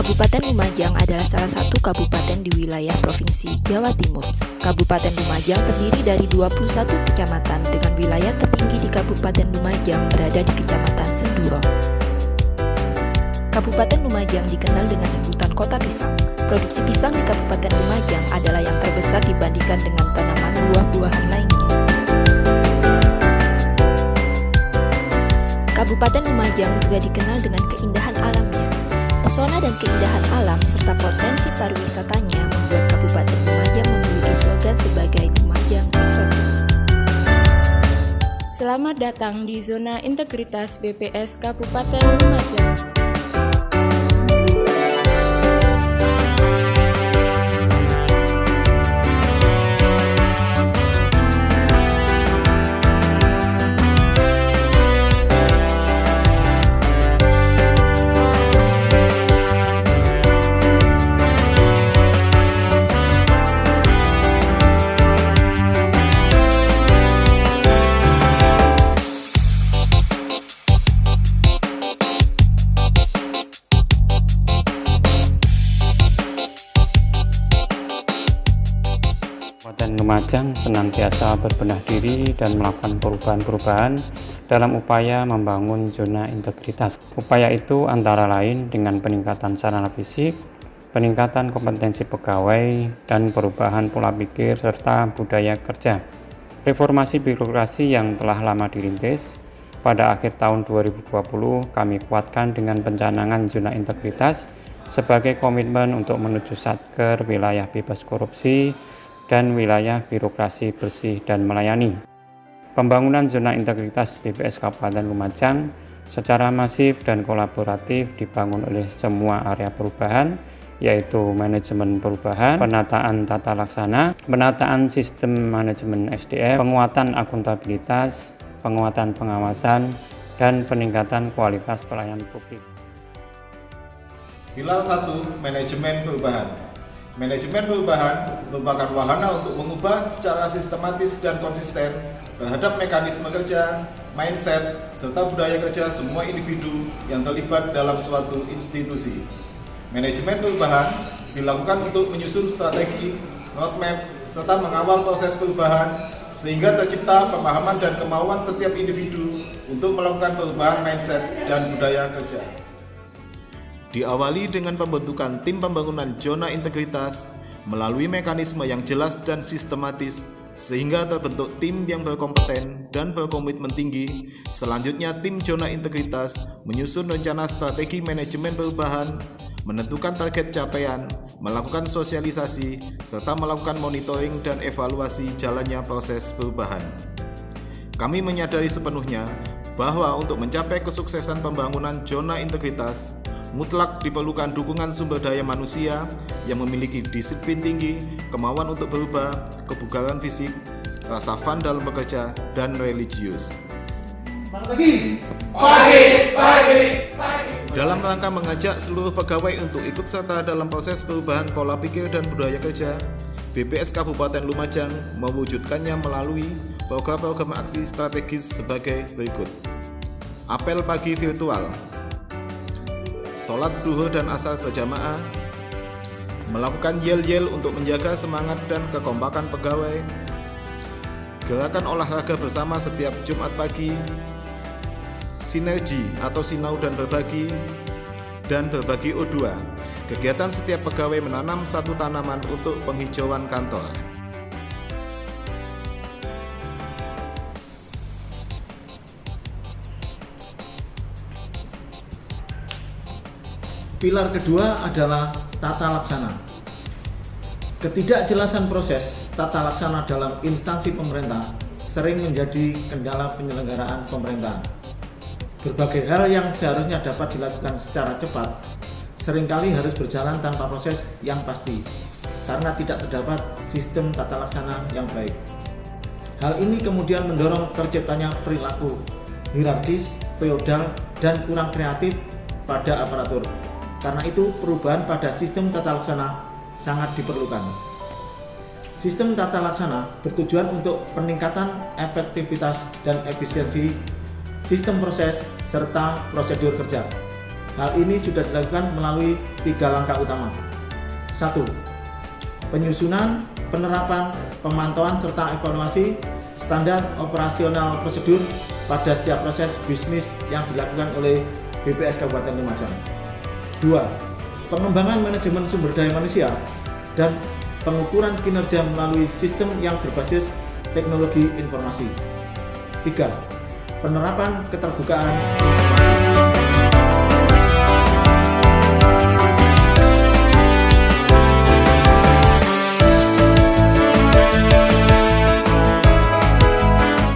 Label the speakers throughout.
Speaker 1: Kabupaten Lumajang adalah salah satu kabupaten di wilayah Provinsi Jawa Timur. Kabupaten Lumajang terdiri dari 21 kecamatan dengan wilayah tertinggi di Kabupaten Lumajang berada di Kecamatan Senduro. Kabupaten Lumajang dikenal dengan sebutan Kota Pisang. Produksi pisang di Kabupaten Lumajang adalah yang terbesar dibandingkan dengan tanaman buah-buahan lainnya. Kabupaten Lumajang juga dikenal dengan keindahan alamnya. Pesona dan keindahan alam serta potensi pariwisatanya membuat Kabupaten Lumajang memiliki slogan sebagai Lumajang Eksotik.
Speaker 2: Selamat datang di Zona Integritas BPS Kabupaten Lumajang.
Speaker 3: Kabupaten Lumajang senantiasa berbenah diri dan melakukan perubahan-perubahan dalam upaya membangun zona integritas. Upaya itu antara lain dengan peningkatan sarana fisik, peningkatan kompetensi pegawai, dan perubahan pola pikir serta budaya kerja. Reformasi birokrasi yang telah lama dirintis, pada akhir tahun 2020 kami kuatkan dengan pencanangan zona integritas sebagai komitmen untuk menuju Satker wilayah bebas korupsi dan wilayah birokrasi bersih dan melayani. Pembangunan zona integritas BPS Kabupaten Lumajang secara masif dan kolaboratif dibangun oleh semua area perubahan, yaitu manajemen perubahan, penataan tata laksana, penataan sistem manajemen SDM, penguatan akuntabilitas, penguatan pengawasan, dan peningkatan kualitas pelayanan publik.
Speaker 4: Pilar 1, manajemen perubahan. Manajemen perubahan merupakan wahana untuk mengubah secara sistematis dan konsisten terhadap mekanisme kerja, mindset, serta budaya kerja semua individu yang terlibat dalam suatu institusi. Manajemen perubahan dilakukan untuk menyusun strategi, roadmap, serta mengawal proses perubahan sehingga tercipta pemahaman dan kemauan setiap individu untuk melakukan perubahan mindset dan budaya kerja. Diawali dengan pembentukan tim pembangunan zona integritas melalui mekanisme yang jelas dan sistematis sehingga terbentuk tim yang berkompeten dan berkomitmen tinggi. Selanjutnya tim zona integritas menyusun rencana strategi manajemen perubahan, menentukan target capaian, melakukan sosialisasi, serta melakukan monitoring dan evaluasi jalannya proses perubahan. Kami menyadari sepenuhnya bahwa untuk mencapai kesuksesan pembangunan zona integritas mutlak diperlukan dukungan sumber daya manusia yang memiliki disiplin tinggi, kemauan untuk berubah, kebugaran fisik, rasa fun dalam bekerja, dan religius. Dalam rangka mengajak seluruh pegawai untuk ikut serta dalam proses perubahan pola pikir dan budaya kerja, BPS Kabupaten Lumajang mewujudkannya melalui program-program aksi strategis sebagai berikut. Apel pagi virtual, sholat duhur dan asar berjamaah, melakukan yel-yel untuk menjaga semangat dan kekompakan pegawai, gerakan olahraga bersama setiap Jumat pagi, sinergi atau sinau dan berbagi O2, kegiatan setiap pegawai menanam satu tanaman untuk penghijauan kantor.
Speaker 5: Pilar kedua adalah tata laksana. Ketidakjelasan proses tata laksana dalam instansi pemerintah sering menjadi kendala penyelenggaraan pemerintahan. Berbagai hal yang seharusnya dapat dilakukan secara cepat seringkali harus berjalan tanpa proses yang pasti karena tidak terdapat sistem tata laksana yang baik. Hal ini kemudian mendorong terciptanya perilaku hierarkis, feodal, dan kurang kreatif pada aparatur. Karena itu, perubahan pada sistem tata laksana sangat diperlukan. Sistem tata laksana bertujuan untuk peningkatan efektivitas dan efisiensi sistem proses serta prosedur kerja. Hal ini sudah dilakukan melalui 3 langkah utama. 1. Penyusunan, penerapan, pemantauan, serta evaluasi standar operasional prosedur pada setiap proses bisnis yang dilakukan oleh BPS Kabupaten Lumajang. 2. Pengembangan manajemen sumber daya manusia dan pengukuran kinerja melalui sistem yang berbasis teknologi informasi. 3. Penerapan keterbukaan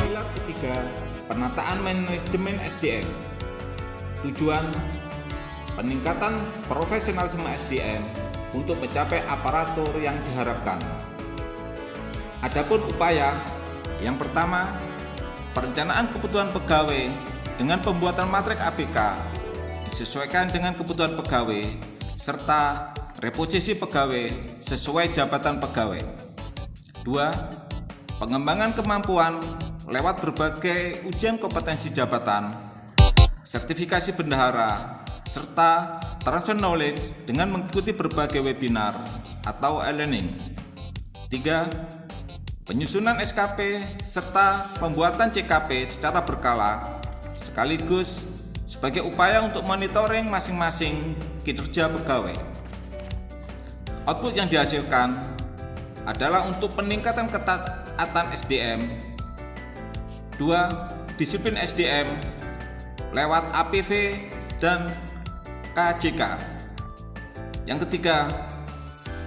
Speaker 6: Pilar ketiga, penataan manajemen SDM. Tujuan peningkatan profesionalisme SDM untuk mencapai aparatur yang diharapkan. Adapun upaya yang pertama, perencanaan kebutuhan pegawai dengan pembuatan matrik ABK disesuaikan dengan kebutuhan pegawai serta reposisi pegawai sesuai jabatan pegawai. 2. Pengembangan kemampuan lewat berbagai ujian kompetensi jabatan, sertifikasi bendahara, serta transfer knowledge dengan mengikuti berbagai webinar atau e-learning. 3. Penyusunan SKP serta pembuatan CKP secara berkala sekaligus sebagai upaya untuk monitoring masing-masing kinerja pegawai. Output yang dihasilkan adalah untuk peningkatan ketaatan SDM. 2. Disiplin SDM lewat APV dan KJK. Yang ketiga,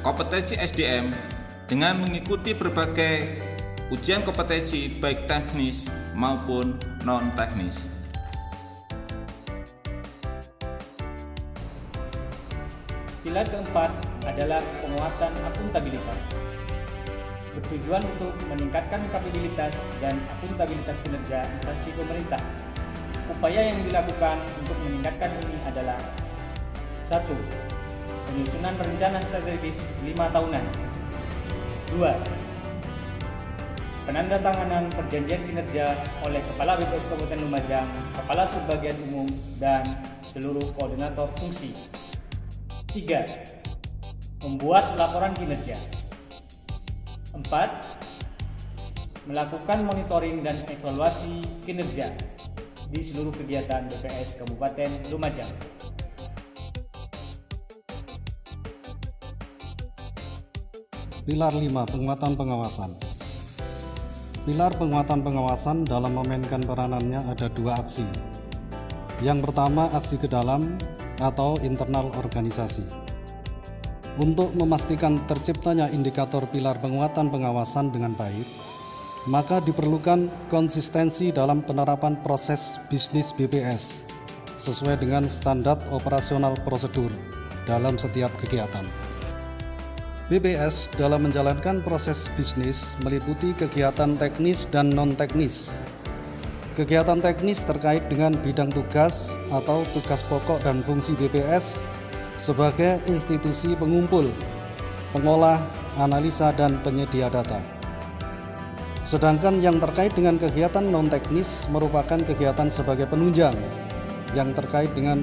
Speaker 6: kompetensi SDM dengan mengikuti berbagai ujian kompetensi baik teknis maupun non-teknis.
Speaker 7: Pilar keempat adalah penguatan akuntabilitas. Bertujuan untuk meningkatkan kapabilitas dan akuntabilitas kinerja instansi pemerintah. Upaya yang dilakukan untuk meningkatkan ini adalah 1. Penyusunan rencana strategis 5 tahunan. 2. Penandatanganan perjanjian kinerja oleh Kepala BPS Kabupaten Lumajang, Kepala Subbagian Umum, dan seluruh koordinator fungsi. 3. Membuat laporan kinerja. 4. Melakukan monitoring dan evaluasi kinerja di seluruh kegiatan BPS Kabupaten Lumajang.
Speaker 8: Pilar 5. Penguatan pengawasan. Pilar penguatan pengawasan dalam memainkan peranannya ada 2 aksi. Yang pertama, aksi ke dalam atau internal organisasi. Untuk memastikan terciptanya indikator pilar penguatan pengawasan dengan baik, maka diperlukan konsistensi dalam penerapan proses bisnis BPS sesuai dengan standar operasional prosedur dalam setiap kegiatan. BPS dalam menjalankan proses bisnis meliputi kegiatan teknis dan non-teknis. Kegiatan teknis terkait dengan bidang tugas atau tugas pokok dan fungsi BPS sebagai institusi pengumpul, pengolah, analisa, dan penyedia data. Sedangkan yang terkait dengan kegiatan non-teknis merupakan kegiatan sebagai penunjang yang terkait dengan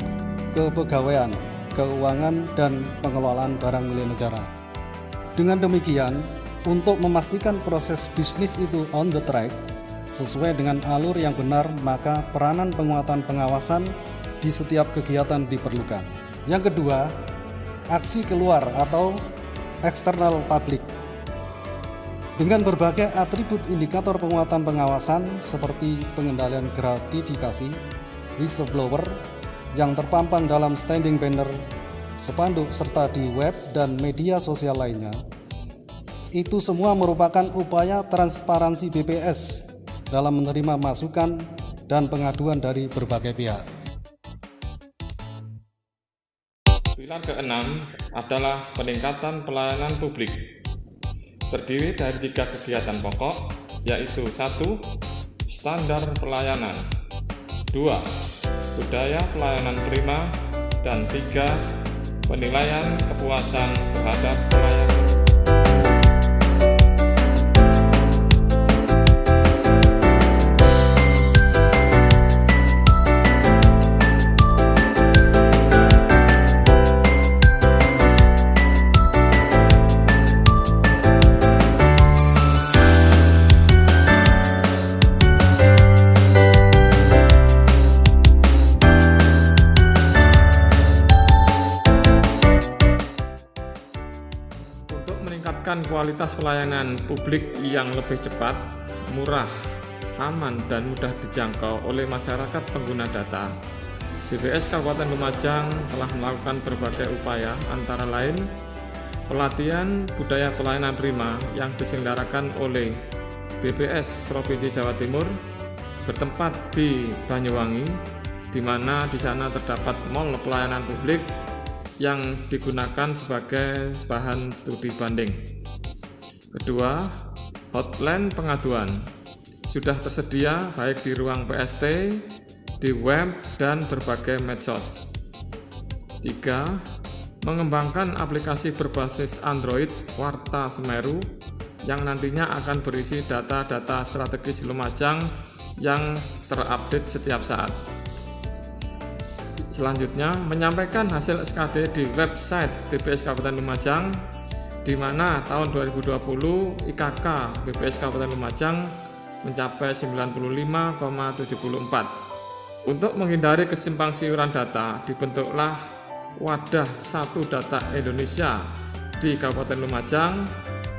Speaker 8: kepegawaian, keuangan, dan pengelolaan barang milik negara. Dengan demikian, untuk memastikan proses bisnis itu on the track, sesuai dengan alur yang benar, maka peranan penguatan pengawasan di setiap kegiatan diperlukan. Yang kedua, aksi keluar atau external public. Dengan berbagai atribut indikator penguatan pengawasan seperti pengendalian gratifikasi, whistleblower yang terpampang dalam standing banner, spanduk, serta di web dan media sosial lainnya. Itu semua merupakan upaya transparansi BPS dalam menerima masukan dan pengaduan dari berbagai pihak.
Speaker 9: Pilar keenam adalah peningkatan pelayanan publik. Terdiri dari 3 kegiatan pokok, yaitu 1. Standar pelayanan, 2. Budaya pelayanan prima, dan 3. Penilaian kepuasan terhadap pelayanan. meningkatkan kualitas pelayanan publik yang lebih cepat, murah, aman, dan mudah dijangkau oleh masyarakat pengguna data, BPS Kabupaten Lumajang telah melakukan berbagai upaya, antara lain pelatihan budaya pelayanan prima yang diselenggarakan oleh BPS Provinsi Jawa Timur bertempat di Banyuwangi, di mana di sana terdapat mall pelayanan publik yang digunakan sebagai bahan studi banding. Kedua, hotline pengaduan sudah tersedia baik di ruang PST, di web, dan berbagai medsos. 3. Mengembangkan aplikasi berbasis Android Warta Semeru yang nantinya akan berisi data-data strategis Lumajang yang terupdate setiap saat. Selanjutnya, menyampaikan hasil SKD di website BPS Kabupaten Lumajang, di mana tahun 2020 IKK BPS Kabupaten Lumajang mencapai 95,74. Untuk menghindari kesimpang siuran data, dibentuklah Wadah Satu Data Indonesia di Kabupaten Lumajang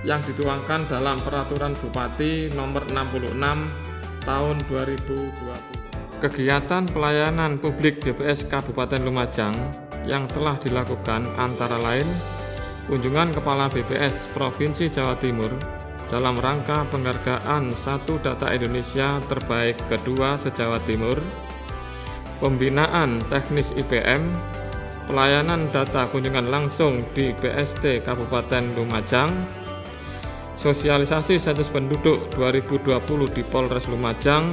Speaker 9: yang dituangkan dalam Peraturan Bupati Nomor 66 Tahun 2020. Kegiatan pelayanan publik BPS Kabupaten Lumajang yang telah dilakukan antara lain kunjungan Kepala BPS Provinsi Jawa Timur dalam rangka penghargaan Satu Data Indonesia terbaik kedua se-Jawa Timur, pembinaan teknis IPM, pelayanan data kunjungan langsung di BST Kabupaten Lumajang, sosialisasi sensus penduduk 2020 di Polres Lumajang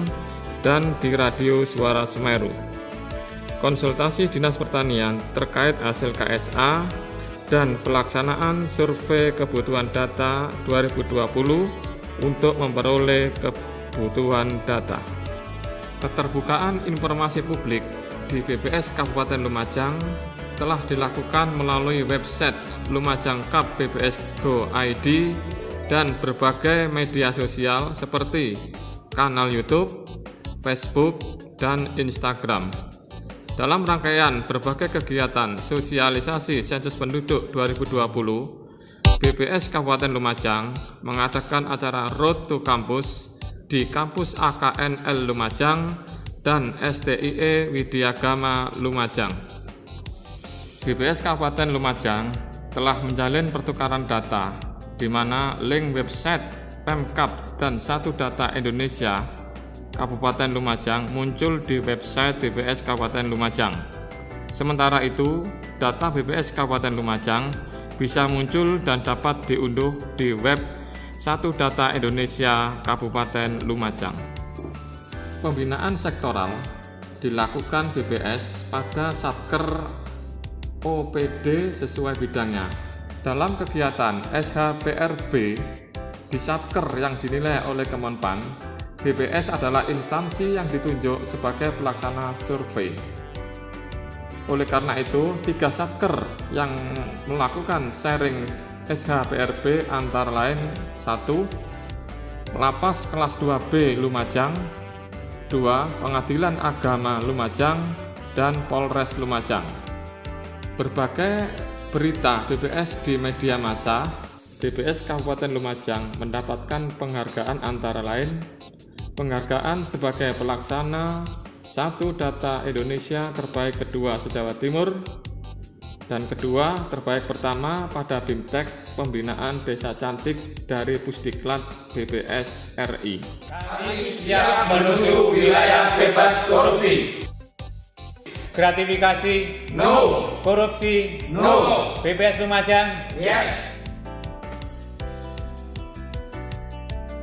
Speaker 9: dan di Radio Suara Semeru, konsultasi Dinas Pertanian terkait hasil KSA, dan pelaksanaan survei kebutuhan data 2020 untuk memperoleh kebutuhan data. Keterbukaan informasi publik di BPS Kabupaten Lumajang telah dilakukan melalui website Lumajang Cup BPS Go ID dan berbagai media sosial seperti kanal YouTube, Facebook, dan Instagram. Dalam rangkaian berbagai kegiatan sosialisasi sensus penduduk 2020, BPS Kabupaten Lumajang mengadakan acara Road to Campus di Kampus AKNL Lumajang dan STIE Widyagama Lumajang. BPS Kabupaten Lumajang telah menjalin pertukaran data di mana link website Pemkab dan Satu Data Indonesia Kabupaten Lumajang muncul di website BPS Kabupaten Lumajang. Sementara itu, data BPS Kabupaten Lumajang bisa muncul dan dapat diunduh di web Satu Data Indonesia Kabupaten Lumajang. Pembinaan sektoral dilakukan BPS pada Satker OPD sesuai bidangnya. Dalam kegiatan SHPRB di Satker yang dinilai oleh Kemenpan, BPS adalah instansi yang ditunjuk sebagai pelaksana survei. Oleh karena itu, 3 Satker yang melakukan sharing SHPRB antara lain 1. Lapas kelas 2B Lumajang, 2. Pengadilan Agama Lumajang, dan Polres Lumajang. Berbagai berita BPS di media massa, BPS Kabupaten Lumajang mendapatkan penghargaan antara lain penghargaan sebagai pelaksana Satu Data Indonesia terbaik kedua se-Jawa Timur, dan kedua terbaik pertama pada BIMTEK Pembinaan Desa Cantik dari Pusdiklat BPS RI.
Speaker 10: Kami siap menuju wilayah bebas korupsi.
Speaker 7: Gratifikasi
Speaker 10: No.
Speaker 7: Korupsi
Speaker 10: No.
Speaker 7: BPS Lumajang
Speaker 10: Yes.